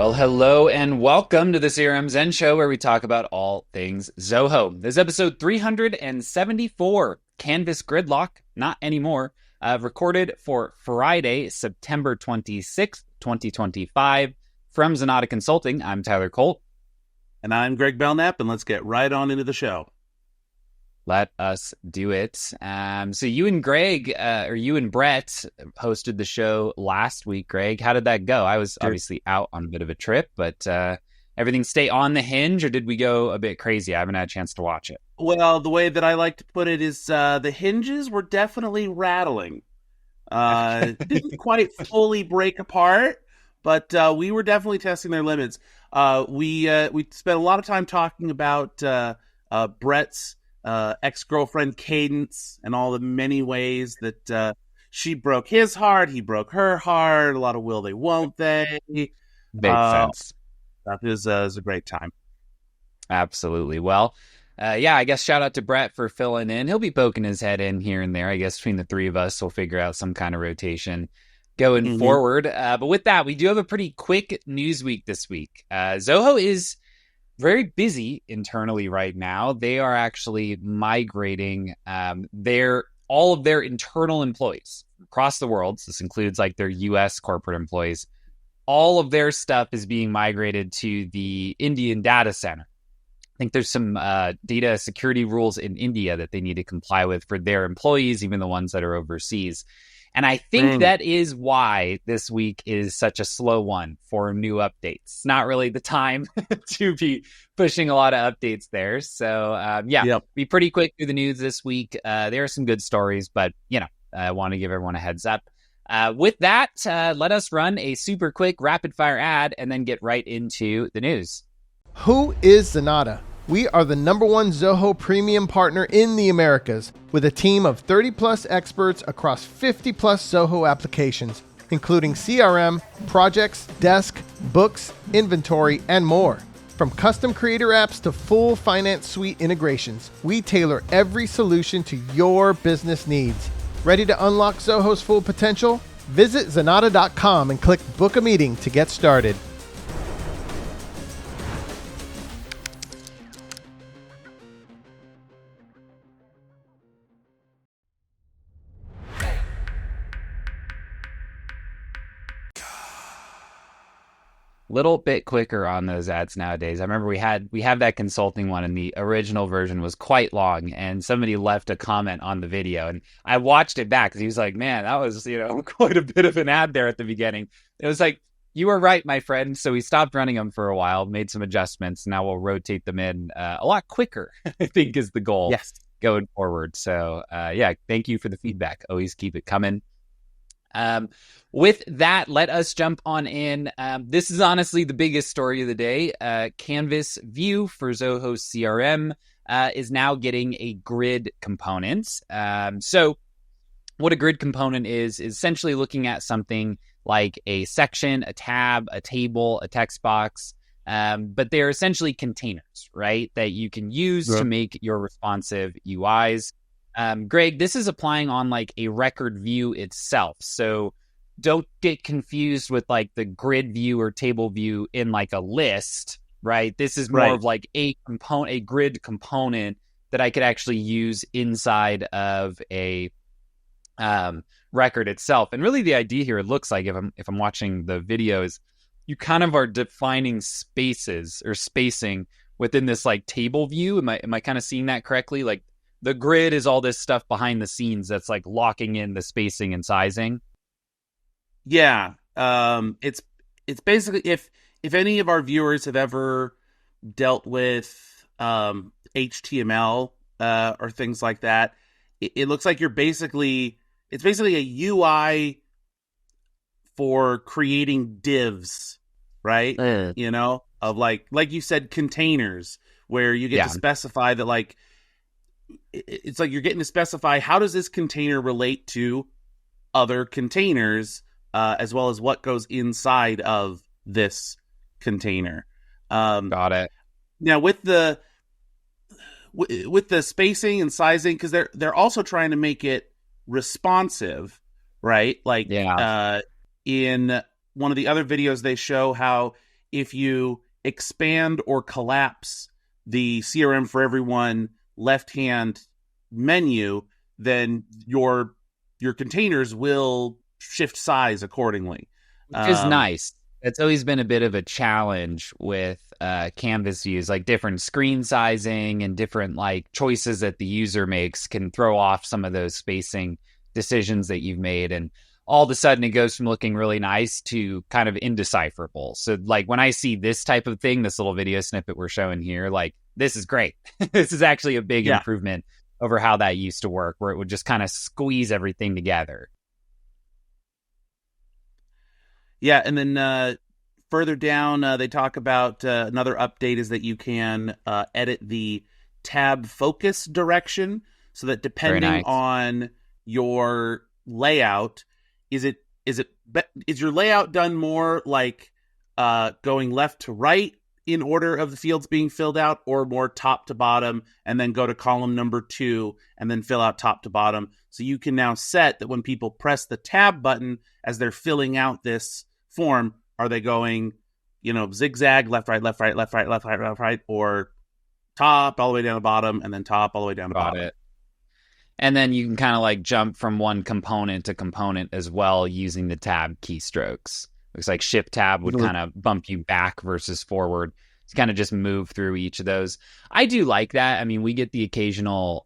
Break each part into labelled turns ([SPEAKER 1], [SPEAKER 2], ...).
[SPEAKER 1] Well, hello and welcome to the CRM Zen Show, where we talk about all things Zoho. This is episode 374, Canvas Gridlock, not anymore, recorded for Friday, September 26th, 2025. From Zenatta Consulting, I'm Tyler Colt.
[SPEAKER 2] And I'm Greg Belnap, and let's get right on into the show.
[SPEAKER 1] Let us do it. So you and Greg, or you and Brett hosted the show last week. Greg, how did that go? I was obviously out on a bit of a trip, but everything stay on the hinge, or did we go a bit crazy? I haven't had a chance to watch it.
[SPEAKER 2] Well, the way that I like to put it is the hinges were definitely rattling. Didn't quite fully break apart, but we were definitely testing their limits. We spent a lot of time talking about Brett's ex-girlfriend Cadence and all the many ways that she broke his heart, he broke her heart, a lot of will they, won't they.
[SPEAKER 1] Makes sense.
[SPEAKER 2] That is a great time.
[SPEAKER 1] Absolutely. Well, I guess shout out to Brett for filling in. He'll be poking his head in here and there. I guess between the three of us, we'll figure out some kind of rotation going forward. But with that, we do have a pretty quick news week this week. Zoho is very busy internally right now. They are actually migrating all of their internal employees across the world. So this includes like their US corporate employees. All of their stuff is being migrated to the Indian data center. I think there's some data security rules in India that they need to comply with for their employees, even the ones that are overseas. And I think that is why this week is such a slow one for new updates. It's not really the time to be pushing a lot of updates there. So, Be pretty quick through the news this week. There are some good stories, but, I want to give everyone a heads up. With that, let us run a super quick rapid fire ad and then get right into the news.
[SPEAKER 3] Who is Zenatta? We are the #1 Zoho premium partner in the Americas with a team of 30-plus experts across 50-plus Zoho applications, including CRM, projects, desk, books, inventory, and more. From custom creator apps to full finance suite integrations, we tailor every solution to your business needs. Ready to unlock Zoho's full potential? Visit Zenatta.com and click Book a Meeting to get started.
[SPEAKER 1] Little bit quicker on those ads nowadays. I remember we have that consulting one, and the original version was quite long, and somebody left a comment on the video, and I watched it back because he was like, man, that was quite a bit of an ad there at the beginning. It was like, you were right, my friend. So we stopped running them for a while, made some adjustments. Now we'll rotate them in a lot quicker, I think is the goal going forward. So thank you for the feedback. Always keep it coming. With that, let us jump on in. This is honestly the biggest story of the day. Canvas View for Zoho CRM is now getting a grid component. So what a grid component is essentially looking at something like a section, a tab, a table, a text box, but they're essentially containers, right, that you can use to make your responsive UIs. Greg, this is applying on like a record view itself. So don't get confused with like the grid view or table view in like a list, right? This is more of like a grid component that I could actually use inside of a record itself. And really the idea here, it looks like if I'm watching the videos, you kind of are defining spaces or spacing within this like table view. Am I kind of seeing that correctly? Like, the grid is all this stuff behind the scenes that's like locking in the spacing and sizing.
[SPEAKER 2] Yeah. It's basically if any of our viewers have ever dealt with HTML or things like that, it looks like it's basically a UI for creating divs, right? Of like you said, containers, where you get to specify that, like, it's like you're getting to specify how does this container relate to other containers, as well as what goes inside of this container.
[SPEAKER 1] Got it.
[SPEAKER 2] Now with the spacing and sizing, because they're also trying to make it responsive, right? Like in one of the other videos, they show how if you expand or collapse the CRM for everyone left-hand menu, then your containers will shift size accordingly.
[SPEAKER 1] Which is nice. It's always been a bit of a challenge with Canvas views, like different screen sizing and different like choices that the user makes can throw off some of those spacing decisions that you've made. And all of a sudden it goes from looking really nice to kind of indecipherable. So like when I see this type of thing, this little video snippet we're showing here, like this is great. This is actually a big improvement over how that used to work, where it would just kind of squeeze everything together.
[SPEAKER 2] Yeah, and then further down, they talk about another update is that you can edit the tab focus direction, so that depending on your layout, is your layout done more like going left to right in order of the fields being filled out, or more top to bottom and then go to column number 2 and then fill out top to bottom? So you can now set that when people press the tab button as they're filling out this form, are they going, zigzag, left, right, left, right, left, right, left, right, left, right, or top all the way down to bottom and then top all the way down to bottom?
[SPEAKER 1] It. And then you can kind of like jump from one component to component as well using the tab keystrokes. Looks like Shift Tab would kind of bump you back versus forward. It's kind of just move through each of those. I do like that. I mean, we get the occasional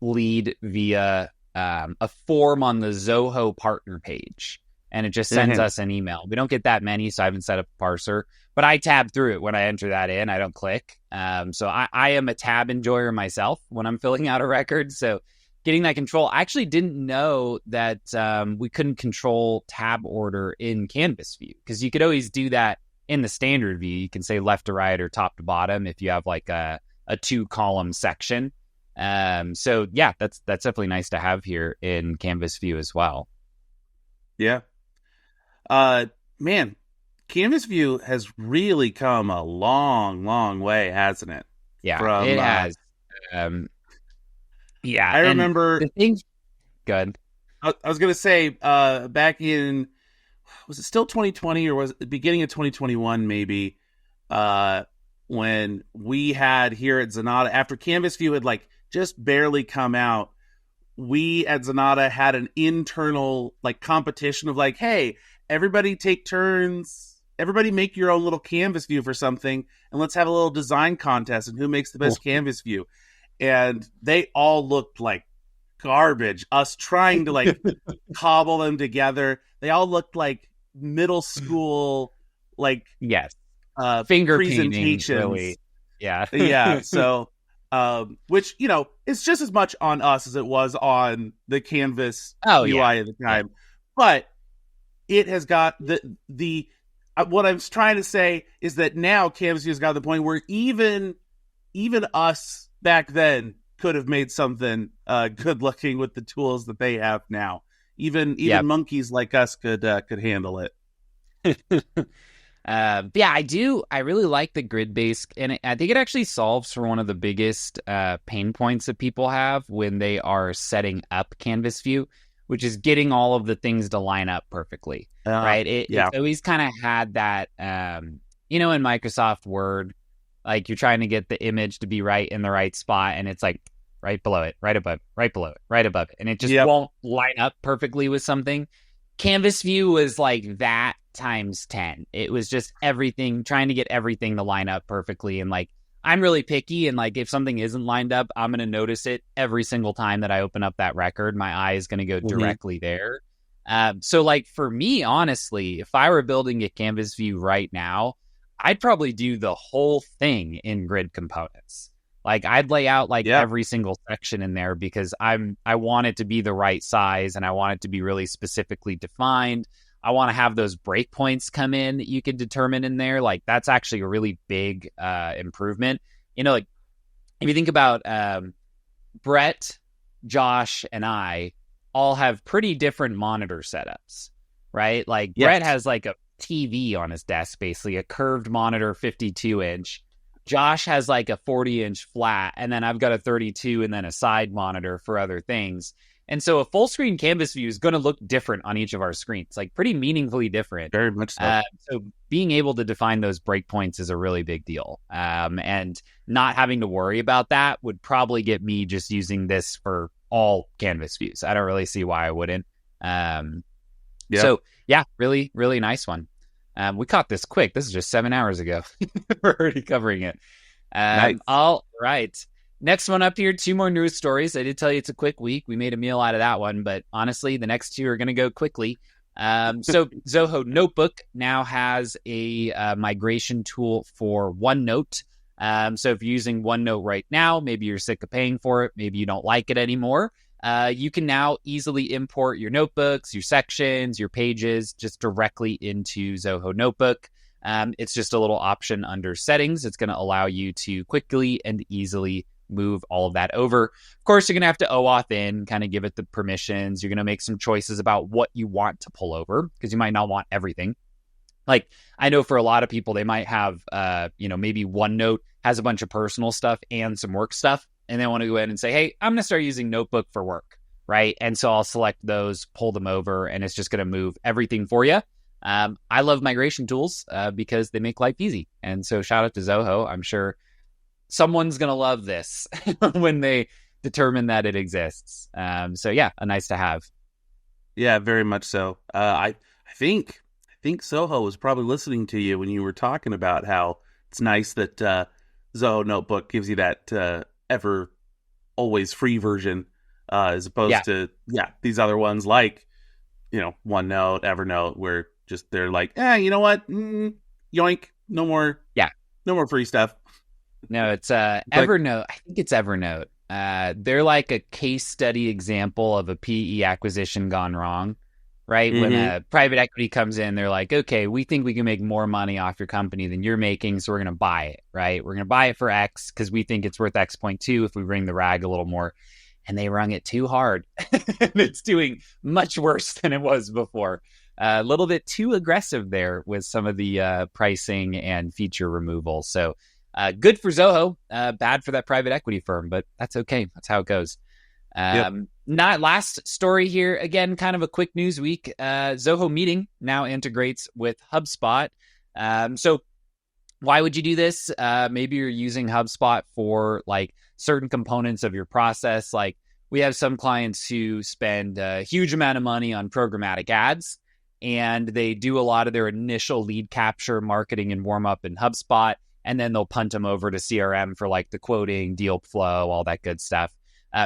[SPEAKER 1] lead via a form on the Zoho partner page, and it just sends us an email. We don't get that many, so I haven't set up a parser, but I tab through it when I enter that in. I don't click. So I am a tab enjoyer myself when I'm filling out a record. So getting that control, I actually didn't know that we couldn't control tab order in Canvas view, because you could always do that in the standard view. You can say left to right or top to bottom if you have like a 2-column section. So yeah, that's definitely nice to have here in Canvas view as well.
[SPEAKER 2] Yeah. Man, Canvas view has really come a long, long way, hasn't it?
[SPEAKER 1] Yeah, it has. Yeah,
[SPEAKER 2] I remember
[SPEAKER 1] the thing. Good.
[SPEAKER 2] I was going to say, back in, was it still 2020 or was it the beginning of 2021 maybe, when we had here at Zenatta, after Canvas view had like just barely come out, we at Zenatta had an internal like competition of like, hey, everybody take turns, everybody make your own little Canvas view for something, and let's have a little design contest and who makes the best Canvas view. And they all looked like garbage. Us trying to like cobble them together. They all looked like middle school, like
[SPEAKER 1] finger
[SPEAKER 2] presentations.
[SPEAKER 1] Painting, really. Yeah.
[SPEAKER 2] Yeah. So, which, it's just as much on us as it was on the Canvas UI at the time. Yeah. But it has got the what I'm trying to say is that now Canvas has got to the point where even us back then could have made something good looking with the tools that they have now. Even monkeys like us could handle it.
[SPEAKER 1] I really like the grid based, and I think it actually solves for one of the biggest pain points that people have when they are setting up Canvas view, which is getting all of the things to line up perfectly. Right? It's always kind of had that, in Microsoft Word, like you're trying to get the image to be right in the right spot, and it's like right below it, right above it, right below it, right above it, and it just won't line up perfectly with something. Canvas view was like that times 10. It was just everything, trying to get everything to line up perfectly. And like, I'm really picky, and like if something isn't lined up, I'm going to notice it every single time that I open up that record. My eye is going to go directly there. So like for me, honestly, if I were building a Canvas view right now, I'd probably do the whole thing in grid components. Like I'd lay out like every single section in there, because I want it to be the right size, and I want it to be really specifically defined. I want to have those breakpoints come in that you can determine in there. Like that's actually a really big improvement. Like if you think about Brett, Josh, and I all have pretty different monitor setups, right? Like Brett has like a TV on his desk, basically a curved monitor, 52-inch. Josh has like a 40-inch flat, and then I've got a 32 and then a side monitor for other things. And so a full screen canvas view is going to look different on each of our screens, like pretty meaningfully different.
[SPEAKER 2] Very much so.
[SPEAKER 1] So being able to define those breakpoints is a really big deal. And not having to worry about that would probably get me just using this for all canvas views. I don't really see why I wouldn't. So yeah, really, really nice one. We caught this quick. This is just 7 hours ago. We're already covering it.
[SPEAKER 2] Nice.
[SPEAKER 1] All right. Next one up here, 2 more news stories. I did tell you it's a quick week. We made a meal out of that one, but honestly, the next 2 are going to go quickly. So Zoho Notebook now has a migration tool for OneNote. So if you're using OneNote right now, maybe you're sick of paying for it, maybe you don't like it anymore, you can now easily import your notebooks, your sections, your pages just directly into Zoho Notebook. It's just a little option under settings. It's going to allow you to quickly and easily move all of that over. Of course, you're going to have to OAuth in, kind of give it the permissions. You're going to make some choices about what you want to pull over because you might not want everything. Like, I know for a lot of people, they might have, maybe OneNote has a bunch of personal stuff and some work stuff, and they want to go ahead and say, hey, I'm going to start using Notebook for work, right? And so I'll select those, pull them over, and it's just going to move everything for you. I love migration tools because they make life easy. And so shout out to Zoho. I'm sure someone's going to love this when they determine that it exists. So yeah, a nice to have.
[SPEAKER 2] Yeah, very much so. I think Zoho was probably listening to you when you were talking about how it's nice that Zoho Notebook gives you that ever always free version as opposed to these other ones like OneNote, Evernote, where just they're like, you know what, yoink, no more free stuff.
[SPEAKER 1] No, it's Evernote. I think it's Evernote. They're like a case study example of a PE acquisition gone wrong, right? Mm-hmm. When a private equity comes in, they're like, okay, we think we can make more money off your company than you're making, so we're going to buy it, right? We're going to buy it for X because we think it's worth X.2 if we wring the rag a little more. And they wrung it too hard. And it's doing much worse than it was before. A little bit too aggressive there with some of the pricing and feature removal. So good for Zoho, bad for that private equity firm, but that's okay. That's how it goes. Not last story here. Again, kind of a quick news week. Zoho Meeting now integrates with Hubspot. So why would you do this? Maybe you're using Hubspot for like certain components of your process. Like we have some clients who spend a huge amount of money on programmatic ads, and they do a lot of their initial lead capture, marketing, and warm up in Hubspot. And then they'll punt them over to CRM for like the quoting, deal flow, all that good stuff.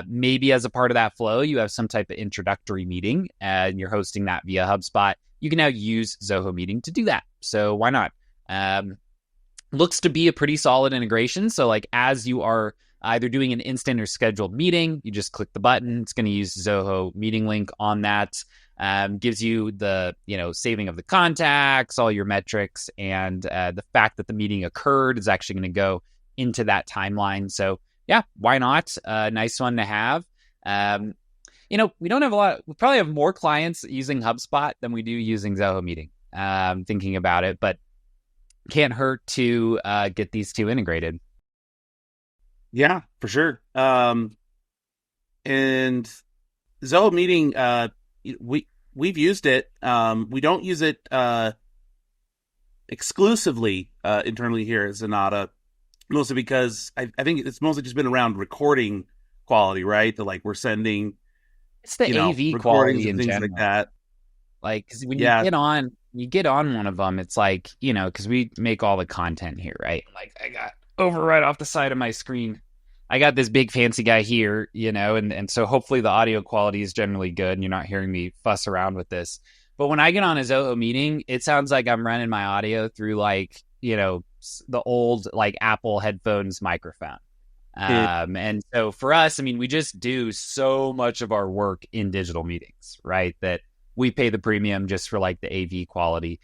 [SPEAKER 1] Maybe as a part of that flow, you have some type of introductory meeting and you're hosting that via HubSpot. You can now use Zoho Meeting to do that. So why not? Looks to be a pretty solid integration. So like as you are either doing an instant or scheduled meeting, you just click the button. It's going to use Zoho Meeting link on that. Gives you the saving of the contacts, all your metrics, and the fact that the meeting occurred is actually going to go into that timeline. So yeah, why not? Nice one to have. We don't have a lot. We probably have more clients using HubSpot than we do using Zoho Meeting. Thinking about it, but can't hurt to get these two integrated.
[SPEAKER 2] Yeah, for sure. And Zoho Meeting, we've used it. We don't use it exclusively internally here at Zenatta, mostly because I think it's mostly just been around recording quality, right? We're sending
[SPEAKER 1] it's the AV quality and
[SPEAKER 2] things
[SPEAKER 1] general.
[SPEAKER 2] like that.
[SPEAKER 1] Like, cause when you get on one of them, it's like, because we make all the content here, right? Like I got over right off the side of my screen, I got this big fancy guy here, and so hopefully the audio quality is generally good and you're not hearing me fuss around with this. But when I get on a Zoho Meeting, it sounds like I'm running my audio through the old like Apple headphones microphone. And so for us, we just do so much of our work in digital meetings, right? That we pay the premium just for like the AV quality.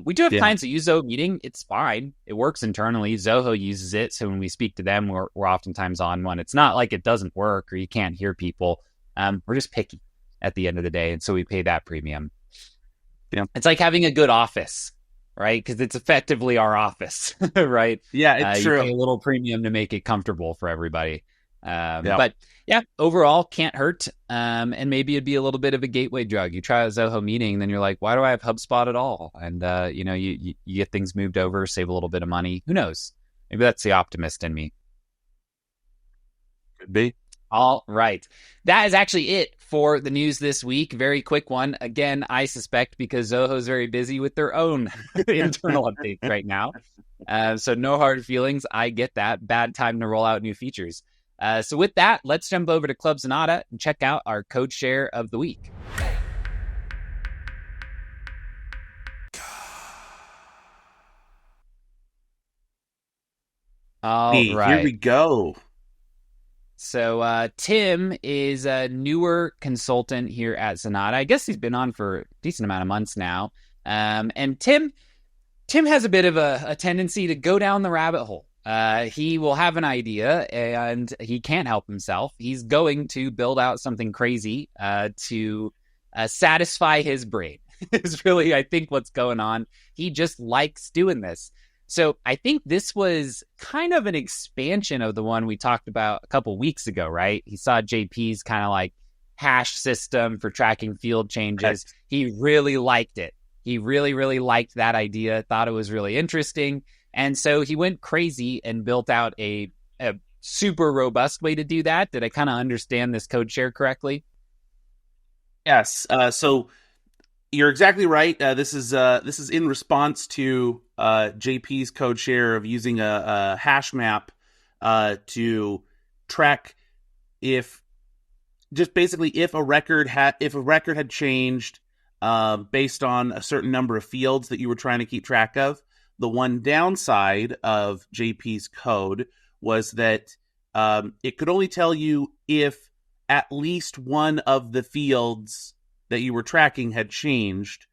[SPEAKER 1] We do have clients that use Zoho Meeting. It's fine. It works internally. Zoho uses it. So when we speak to them, we're oftentimes on one. It's not like it doesn't work or you can't hear people. We're just picky at the end of the day. And so we pay that premium. Yeah. It's like having a good office, right? Because it's effectively our office, right?
[SPEAKER 2] Yeah, it's true.
[SPEAKER 1] You pay a little premium to make it comfortable for everybody. But yeah, overall can't hurt. And maybe it'd be a little bit of a gateway drug. You try a Zoho meeting, then you're like, why do I have HubSpot at all? And you get things moved over, save a little bit of money. Who knows? Maybe that's the optimist in me.
[SPEAKER 2] Could be.
[SPEAKER 1] All right. That is actually it for the news this week. Very quick one. Again, I suspect because Zoho's very busy with their own internal updates right now. So no hard feelings. I get that. Bad time to roll out new features. So with that, let's jump over to Club Zenatta and check out our code share of the week. All right.
[SPEAKER 2] Here we go.
[SPEAKER 1] So Tim is a newer consultant here at Zenatta. I guess he's been on for a decent amount of months now. And Tim has a bit of a tendency to go down the rabbit hole. He will have an idea and he can't help himself. He's going to build out something crazy to satisfy his brain. Is really, I think, what's going on. He just likes doing this. So I think this was kind of an expansion of the one we talked about a couple weeks ago, right? He saw JP's kind of like hash system for tracking field changes.
[SPEAKER 2] Correct.
[SPEAKER 1] He really liked it. He really, really liked that idea, thought it was really interesting. And so he went crazy and built out a super robust way to do that. Did I kind of understand this code share correctly?
[SPEAKER 2] Yes. So you're exactly right. This is in response to JP's code share of using a hash map to track if a record had changed based on a certain number of fields that you were trying to keep track of. The one downside of JP's code was that it could only tell you if at least one of the fields that you were tracking had changed,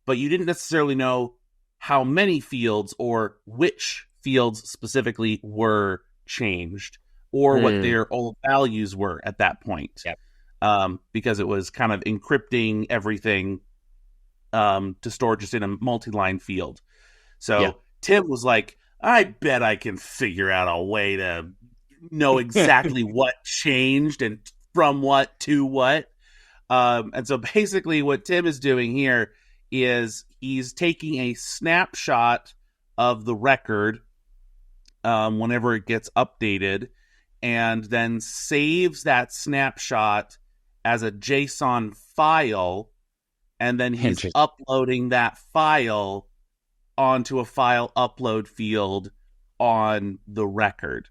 [SPEAKER 2] but you didn't necessarily know how many fields or which fields specifically were changed or what their old values were at that point.
[SPEAKER 1] Yep.
[SPEAKER 2] Because it was kind of encrypting everything to store just in a multi-line field. So Tim was like, I bet I can figure out a way to know exactly what changed and from what to what. And so basically what Tim is doing here is he's taking a snapshot of the record whenever it gets updated and then saves that snapshot as a JSON file, and then he's uploading that file onto a file upload field on the record.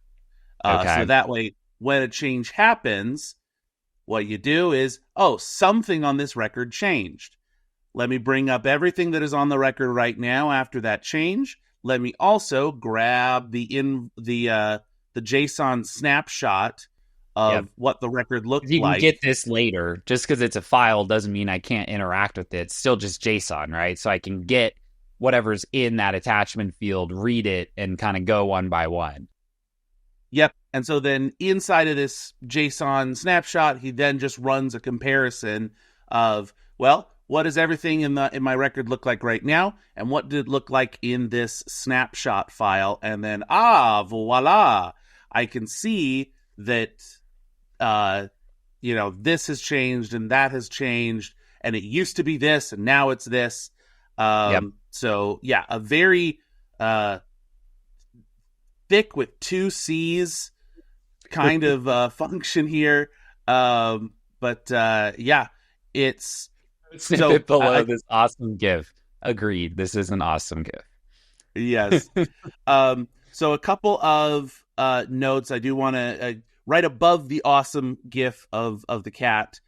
[SPEAKER 2] So that way, when a change happens, what you do is, something on this record changed. Let me bring up everything that is on the record right now after that change. Let me also grab the JSON snapshot of what the record looked like.
[SPEAKER 1] You can get this later. Just because it's a file doesn't mean I can't interact with it. It's still just JSON, right? So I can get whatever's in that attachment field, read it, and kind of go one by one.
[SPEAKER 2] Yep. And so then inside of this JSON snapshot, he then just runs a comparison of, what does everything in my record look like right now? And what did it look like in this snapshot file? And then, voila, I can see that, this has changed and that has changed. And it used to be this and now it's this. So yeah, a very, thick with two C's kind of function here. It's
[SPEAKER 1] snippet below this awesome GIF. Agreed. This is an awesome GIF.
[SPEAKER 2] Yes. So a couple of notes I do want to right above the awesome GIF of the cat.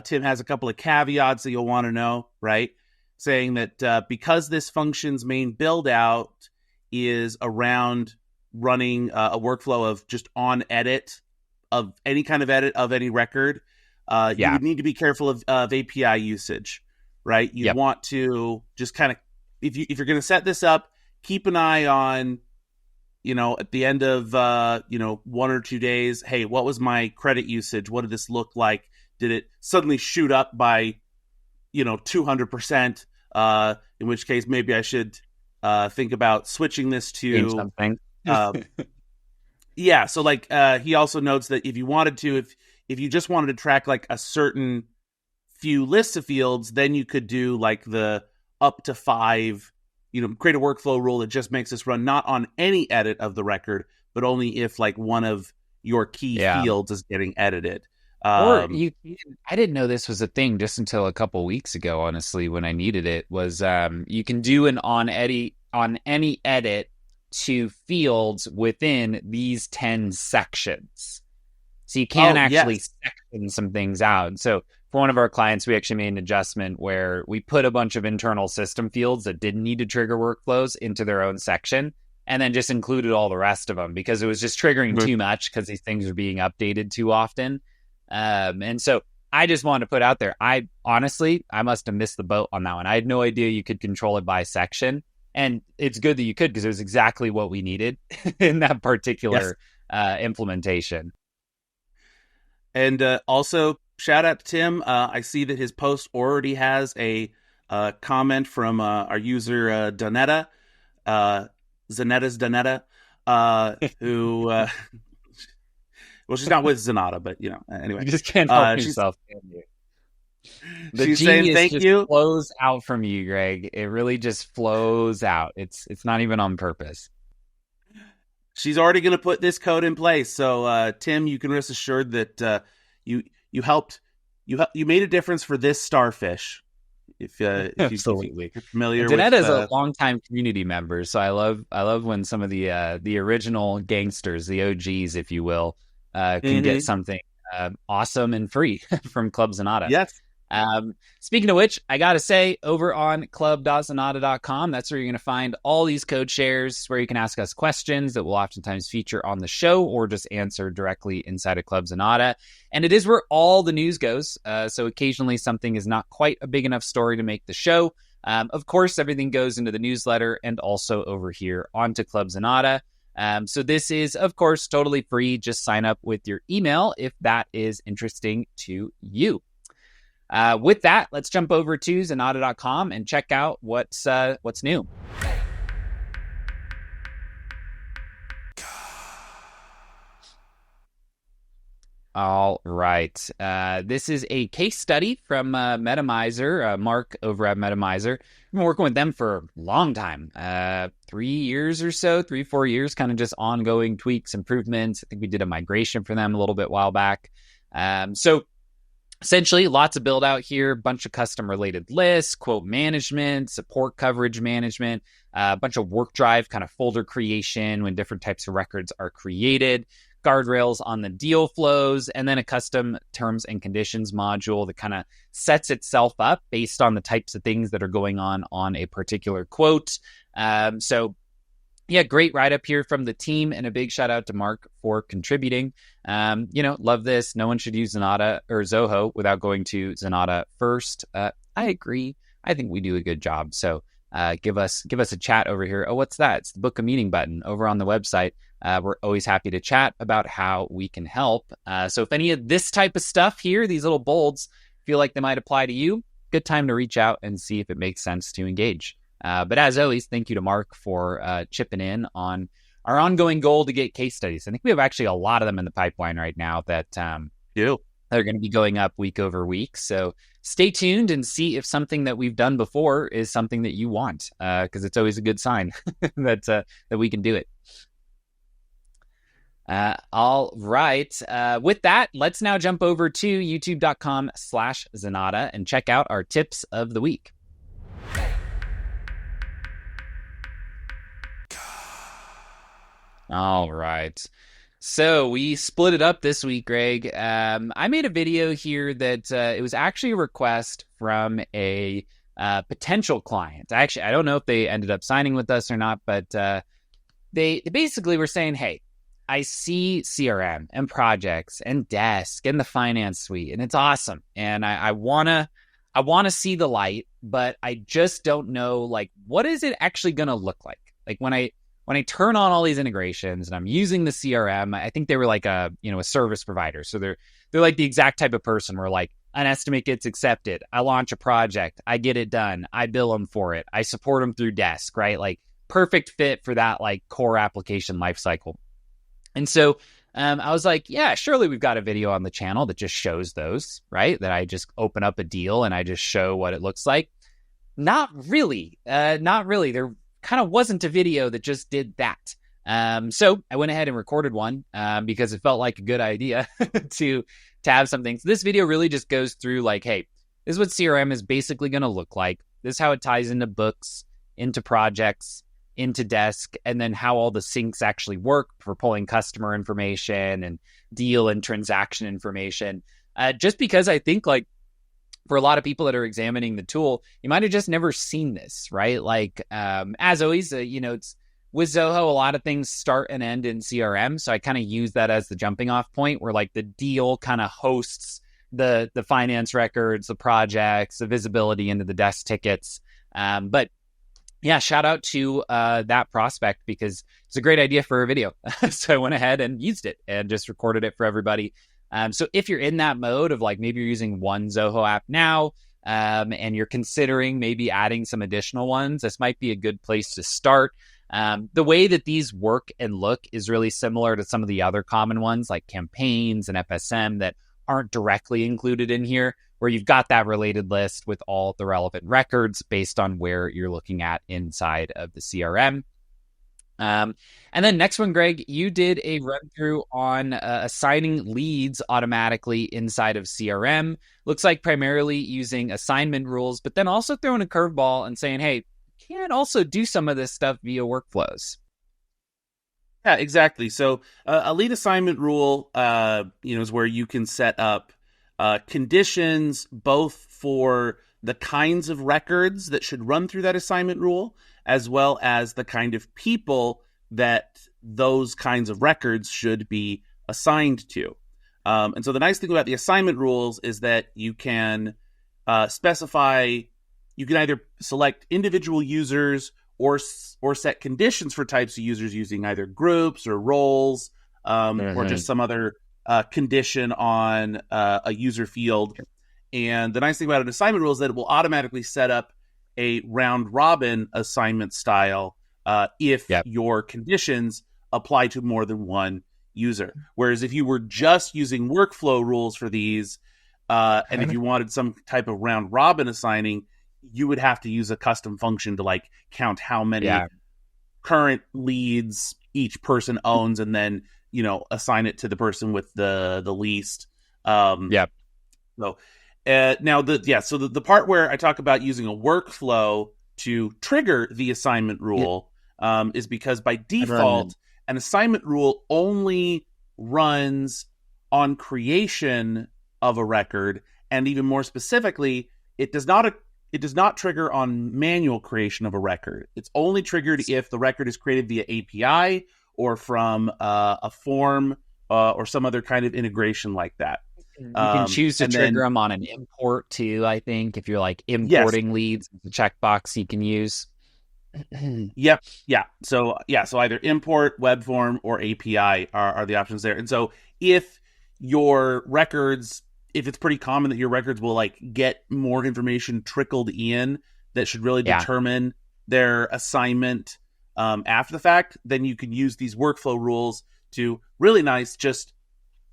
[SPEAKER 2] Tim has a couple of caveats that you'll want to know, right? Saying that because this function's main build out is around running a workflow of just on edit of any kind of edit of any record, you would need to be careful of API usage, right? You want to just kind of, if you're going to set this up, keep an eye on, at the end of, 1 or 2 days, hey, what was my credit usage? What did this look like? Did it suddenly shoot up by, 200%? In which case, maybe I should think about switching this to
[SPEAKER 1] something.
[SPEAKER 2] Yeah, so like he also notes that if you wanted to, if you just wanted to track like a certain few lists of fields, then you could do like the up to 5, create a workflow rule that just makes this run not on any edit of the record, but only if like one of your key
[SPEAKER 1] Yeah.
[SPEAKER 2] fields is getting edited.
[SPEAKER 1] Or I didn't know this was a thing just until a couple weeks ago, honestly, when I needed it, was you can do an on any edit to fields within these 10 sections. So you can actually section some things out. So for one of our clients, we actually made an adjustment where we put a bunch of internal system fields that didn't need to trigger workflows into their own section, and then just included all the rest of them because it was just triggering too much because these things are being updated too often. And so I just wanted to put out there, I must have missed the boat on that one. I had no idea you could control it by section. And it's good that you could, because it was exactly what we needed in that particular implementation.
[SPEAKER 2] And also, shout out to Tim. I see that his post already has a comment from our user Donetta, Zenetta's Donetta, who, well, she's not with Zenatta, but anyway,
[SPEAKER 1] You just can't help yourself, can you? The
[SPEAKER 2] she's
[SPEAKER 1] genius
[SPEAKER 2] saying thank
[SPEAKER 1] just
[SPEAKER 2] you.
[SPEAKER 1] flows out from you, Greg. It really just flows out. It's not even on purpose.
[SPEAKER 2] She's already going to put this code in place. So, Tim, you can rest assured that you made a difference for this starfish. If
[SPEAKER 1] Absolutely,
[SPEAKER 2] you're familiar
[SPEAKER 1] Donetta is
[SPEAKER 2] with
[SPEAKER 1] a longtime community member, so I love when some of the original gangsters, the OGs, if you will, can get something awesome and free from Club Zenatta.
[SPEAKER 2] Yes.
[SPEAKER 1] Speaking of which, I gotta say, over on club.zenatta.com, that's where you're gonna find all these code shares, where you can ask us questions that we'll oftentimes feature on the show or just answer directly inside of Club Zenatta. And it is where all the news goes. So occasionally something is not quite a big enough story to make the show. Of course, everything goes into the newsletter and also over here onto Club Zenatta. So this is, of course, totally free. Just sign up with your email if that is interesting to you. With that, let's jump over to Zenatta.com and check out what's new. All right. This is a case study from MediMizer, Mark over at MediMizer. I've been working with them for a long time, 3 years or so, 3-4 years, kind of just ongoing tweaks, improvements. I think we did a migration for them a little bit while back. So essentially, lots of build out here, bunch of custom related lists, quote management, support coverage management, a bunch of work drive kind of folder creation when different types of records are created, guardrails on the deal flows, and then a custom terms and conditions module that kind of sets itself up based on the types of things that are going on a particular quote. So yeah, great write-up here from the team, and a big shout-out to Mark for contributing. Love this. No one should use Zenatta or Zoho without going to Zenatta first. I agree. I think we do a good job. So give us a chat over here. Oh, what's that? It's the Book a Meeting button over on the website. We're always happy to chat about how we can help. So if any of this type of stuff here, these little bolds, feel like they might apply to you, good time to reach out and see if it makes sense to engage. But as always, thank you to Mark for chipping in on our ongoing goal to get case studies. I think we have actually a lot of them in the pipeline right now that are going to be going up week over week. So stay tuned and see if something that we've done before is something that you want, because it's always a good sign that we can do it. All right. With that, let's now jump over to youtube.com/Zenatta and check out our tips of the week. All right. So we split it up this week, Greg. I made a video here that it was actually a request from a potential client. I don't know if they ended up signing with us or not, but they basically were saying, hey, I see CRM and projects and desk and the finance suite, and it's awesome. And I want to see the light, but I just don't know, like, what is it actually going to look like? Like when I turn on all these integrations and I'm using the CRM, I think they were like a service provider. So they're like the exact type of person where like an estimate gets accepted, I launch a project, I get it done, I bill them for it, I support them through desk, right? Like perfect fit for that like core application lifecycle. And so I was like, yeah, surely we've got a video on the channel that just shows those, right? That I just open up a deal and I just show what it looks like. Not really. Not really. There kind of wasn't a video that just did that. So I went ahead and recorded one because it felt like a good idea to have something. So this video really just goes through like, hey, this is what CRM is basically going to look like. This is how it ties into books, into projects, into desk, and then how all the syncs actually work for pulling customer information and deal and transaction information. Just because I think like for a lot of people that are examining the tool, you might have just never seen this, right? Like as always, it's with Zoho, a lot of things start and end in CRM. So I kind of use that as the jumping off point where like the deal kind of hosts the finance records, the projects, the visibility into the desk tickets. But yeah, shout out to that prospect because it's a great idea for a video. So I went ahead and used it and just recorded it for everybody. So if you're in that mode of like maybe you're using one Zoho app now and you're considering maybe adding some additional ones, this might be a good place to start. The way that these work and look is really similar to some of the other common ones like campaigns and FSM that aren't directly included in here, where you've got that related list with all the relevant records based on where you're looking at inside of the CRM. And then next one, Greg, you did a run through on assigning leads automatically inside of CRM. Looks like primarily using assignment rules, but then also throwing a curveball and saying, hey, can also do some of this stuff via workflows.
[SPEAKER 2] Yeah, exactly. So a lead assignment rule, is where you can set up conditions both for the kinds of records that should run through that assignment rule, as well as the kind of people that those kinds of records should be assigned to. And so the nice thing about the assignment rules is that you can specify, you can either select individual users or set conditions for types of users using either groups or roles or just some other condition on a user field. And the nice thing about an assignment rule is that it will automatically set up a round robin assignment style if your conditions apply to more than one user. Whereas if you were just using workflow rules for these, and if you wanted some type of round robin assigning, you would have to use a custom function to like count how many current leads each person owns and then, assign it to the person with the least. So now the part where I talk about using a workflow to trigger the assignment rule is because by default, an assignment rule only runs on creation of a record, and even more specifically, it does not trigger on manual creation of a record. It's only triggered if the record is created via API or from a form or some other kind of integration like that.
[SPEAKER 1] You can choose to trigger them on an import too, I think, if you're like importing leads, the checkbox you can use.
[SPEAKER 2] Yeah. So either import, web form, or API are the options there. And so if your records, if it's pretty common that your records will like get more information trickled in that should really determine their assignment after the fact, then you can use these workflow rules to really nice just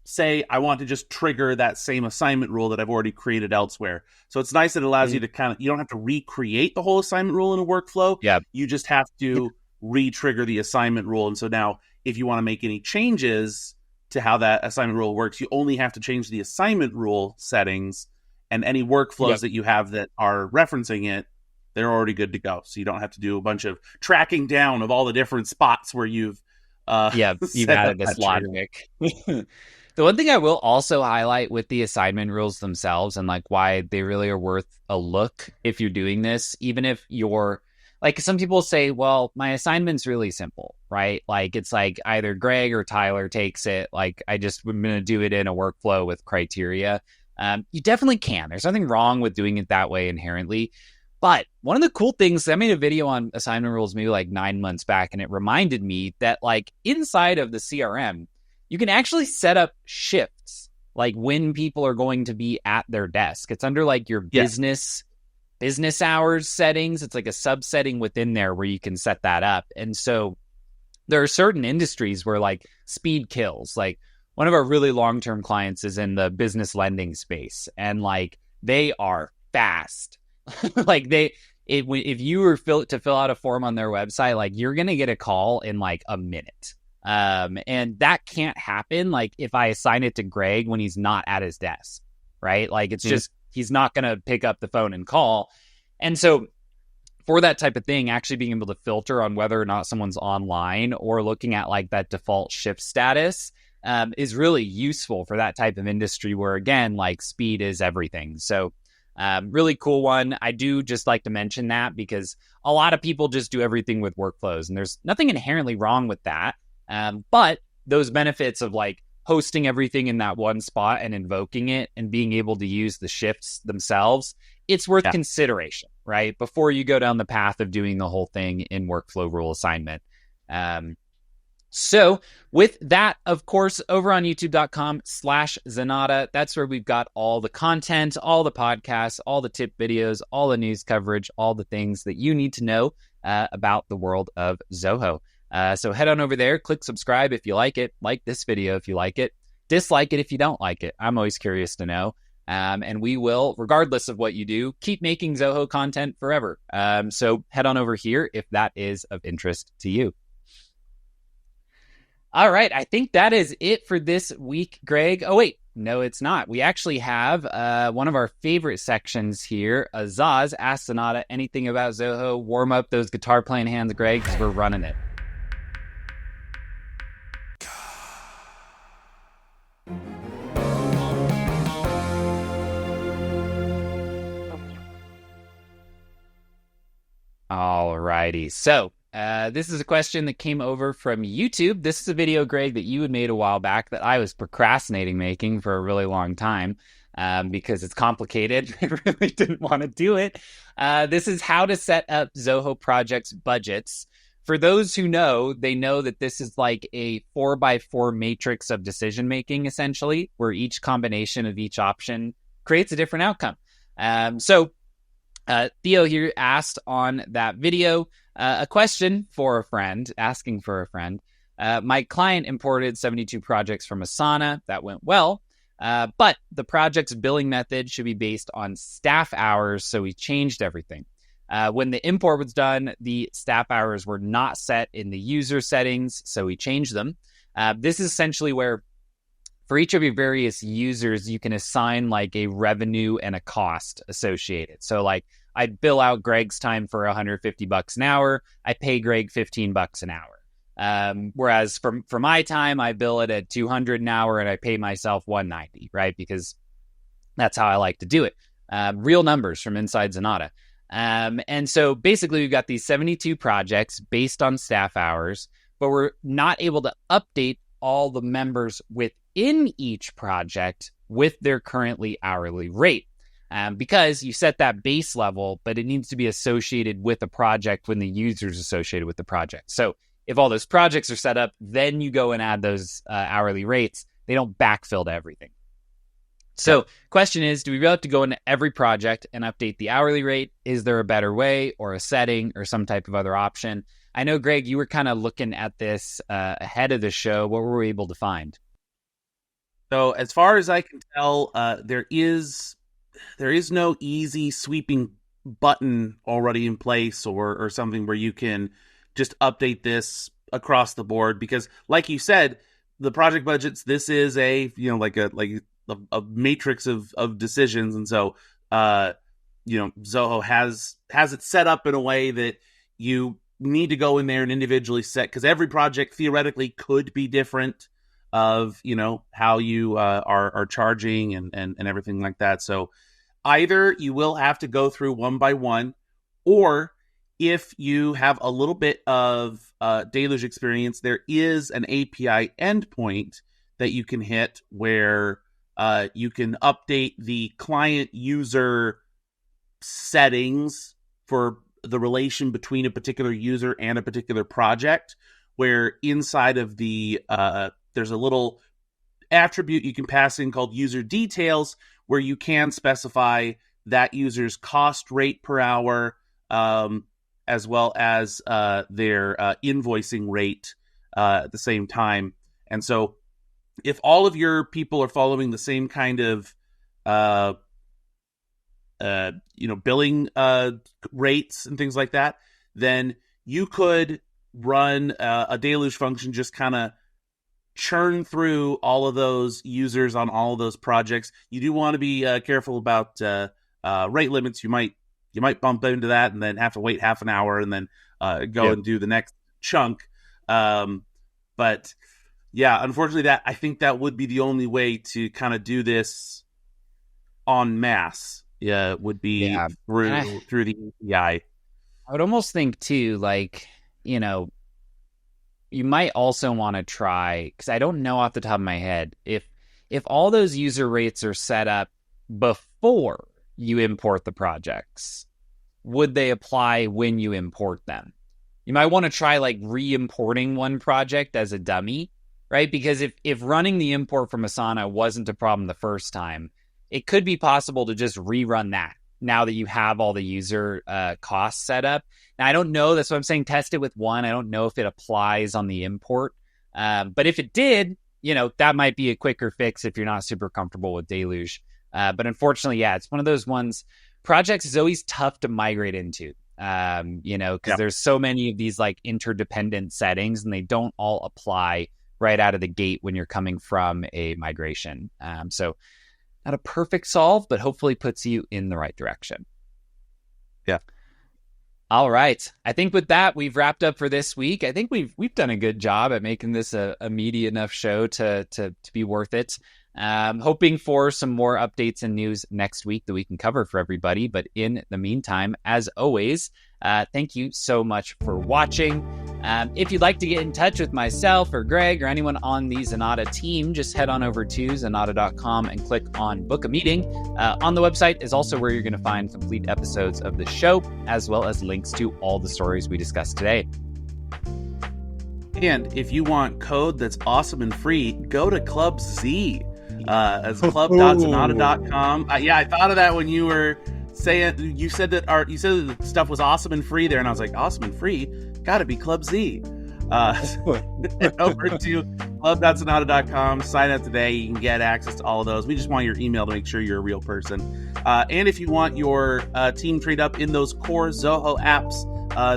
[SPEAKER 2] say, I want to just trigger that same assignment rule that I've already created elsewhere. So it's nice that it allows you to you don't have to recreate the whole assignment rule in a workflow. You just have to re-trigger the assignment rule. And so now if you want to make any changes to how that assignment rule works, you only have to change the assignment rule settings, and any workflows that you have that are referencing it, they're already good to go. So you don't have to do a bunch of tracking down of all the different spots where you've
[SPEAKER 1] added this logic. The one thing I will also highlight with the assignment rules themselves and like why they really are worth a look if you're doing this, even if you're like, some people say, well, my assignment's really simple, right? Like it's like either Greg or Tyler takes it. Like I'm going to do it in a workflow with criteria. You definitely can. There's nothing wrong with doing it that way inherently. But one of the cool things, I made a video on assignment rules maybe like 9 months back, and it reminded me that like inside of the CRM, you can actually set up shifts, like when people are going to be at their desk. It's under like your business hours settings. It's like a subsetting within there where you can set that up. And so there are certain industries where like speed kills. Like one of our really long-term clients is in the business lending space, and like they are fast. Like if you were to fill out a form on their website, like you're going to get a call in like a minute. And that can't happen like if I assign it to Greg when he's not at his desk, right? Like it's just, he's not going to pick up the phone and call. And so for that type of thing, actually being able to filter on whether or not someone's online or looking at like that default shift status is really useful for that type of industry where, again, like speed is everything. So really cool one. I do just like to mention that because a lot of people just do everything with workflows, and there's nothing inherently wrong with that. But those benefits of like hosting everything in that one spot and invoking it and being able to use the shifts themselves, it's worth consideration, right? Before you go down the path of doing the whole thing in workflow rule assignment. So with that, of course, over on youtube.com/Zenatta, that's where we've got all the content, all the podcasts, all the tip videos, all the news coverage, all the things that you need to know about the world of Zoho. So head on over there, click subscribe if you like it, like this video if you like it, dislike it if you don't like it. I'm always curious to know. And we will, regardless of what you do, keep making Zoho content forever. So head on over here if that is of interest to you. All right, I think that is it for this week, Greg. Oh, wait, no, it's not. We actually have one of our favorite sections here. Azaz Ask Zenatta anything about Zoho. Warm up those guitar playing hands, Greg, because we're running it. All righty. So this is a question that came over from YouTube. This is a video, Greg, that you had made a while back that I was procrastinating making for a really long time because it's complicated. I really didn't want to do it. This is how to set up Zoho projects budgets. For those who know, they know that this is like a 4x4 matrix of decision making, essentially, where each combination of each option creates a different outcome. Theo here asked on that video a question for a friend, asking for a friend. My client imported 72 projects from Asana. That went well, but the project's billing method should be based on staff hours, so we changed everything. When the import was done, the staff hours were not set in the user settings, so we changed them. This is essentially where for each of your various users, you can assign like a revenue and a cost associated. So like I'd bill out Greg's time for $150 an hour. I pay Greg $15 an hour. Whereas for my time, I bill it at $200 an hour and I pay myself $190, right? Because that's how I like to do it. Real numbers from inside Zenatta. And so basically we've got these 72 projects based on staff hours, but we're not able to update all the members within each project with their currently hourly rate. Because you set that base level, but it needs to be associated with the project when the user's associated with the project. So if all those projects are set up, then you go and add those hourly rates. They don't backfill to everything. So question is, do we really have to go into every project and update the hourly rate? Is there a better way or a setting or some type of other option? I know, Greg, you were kind of looking at this ahead of the show. What were we able to find?
[SPEAKER 2] So as far as I can tell, there is no easy sweeping button already in place or something where you can just update this across the board, because like you said, the project budgets, this is a matrix of decisions. And so, Zoho has it set up in a way that you need to go in there and individually set, because every project theoretically could be different of, how you are charging and everything like that. So either you will have to go through one by one, or if you have a little bit of deluge experience, there is an API endpoint that you can hit where you can update the client user settings for the relation between a particular user and a particular project, where inside of the there's a little attribute you can pass in called user details, where you can specify that user's cost rate per hour, as well as their invoicing rate at the same time. And so if all of your people are following the same kind of billing rates and things like that, then you could run a deluge function, just kind of churn through all of those users on all of those projects. You do want to be careful about rate limits. You might bump into that and then have to wait half an hour and then go and do the next chunk. But yeah, unfortunately, I think that would be the only way to kind of do this en masse. Yeah, would be through the API.
[SPEAKER 1] I would almost think too, like, you might also want to try, because I don't know off the top of my head, if all those user rates are set up before you import the projects, would they apply when you import them? You might want to try like re-importing one project as a dummy, right? Because if running the import from Asana wasn't a problem the first time, it could be possible to just rerun that now that you have all the user costs set up. Now, I don't know. That's what I'm saying. Test it with one. I don't know if it applies on the import. But if it did, that might be a quicker fix if you're not super comfortable with Deluge. But unfortunately, it's one of those ones. Projects is always tough to migrate into, because there's so many of these like interdependent settings and they don't all apply right out of the gate when you're coming from a migration. So not a perfect solve, but hopefully puts you in the right direction.
[SPEAKER 2] Yeah.
[SPEAKER 1] All right. I think with that, we've wrapped up for this week. I think we've done a good job at making this a meaty enough show to be worth it. Hoping for some more updates and news next week that we can cover for everybody. But in the meantime, as always, thank you so much for watching. If you'd like to get in touch with myself or Greg or anyone on the Zenatta team, just head on over to zenatta.com and click on book a meeting. On the website is also where you're going to find complete episodes of the show, as well as links to all the stories we discussed today.
[SPEAKER 2] And if you want code that's awesome and free, go to Club Z. As club.zenatta.com. I thought of that when you were saying, you said that the stuff was awesome and free there, and I was like, awesome and free? Gotta be Club Z. Head over to club.zenatta.com, sign up today. You can get access to all of those. We just want your email to make sure you're a real person. And if you want your team trained up in those core Zoho apps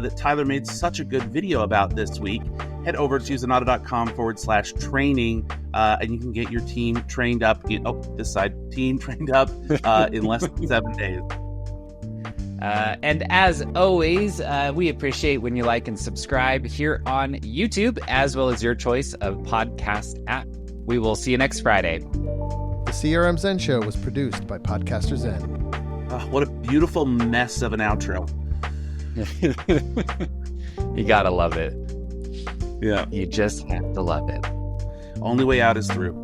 [SPEAKER 2] that Tyler made such a good video about this week, head over to zenatta.com/training, and you can get your team trained up in less than 7 days.
[SPEAKER 1] And as always, we appreciate when you like and subscribe here on YouTube, as well as your choice of podcast app. We will see you next Friday.
[SPEAKER 3] The CRM Zen Show was produced by Podcaster Zen.
[SPEAKER 2] What a beautiful mess of an outro.
[SPEAKER 1] You gotta love it.
[SPEAKER 2] Yeah.
[SPEAKER 1] You just have to love it.
[SPEAKER 2] Only way out is through.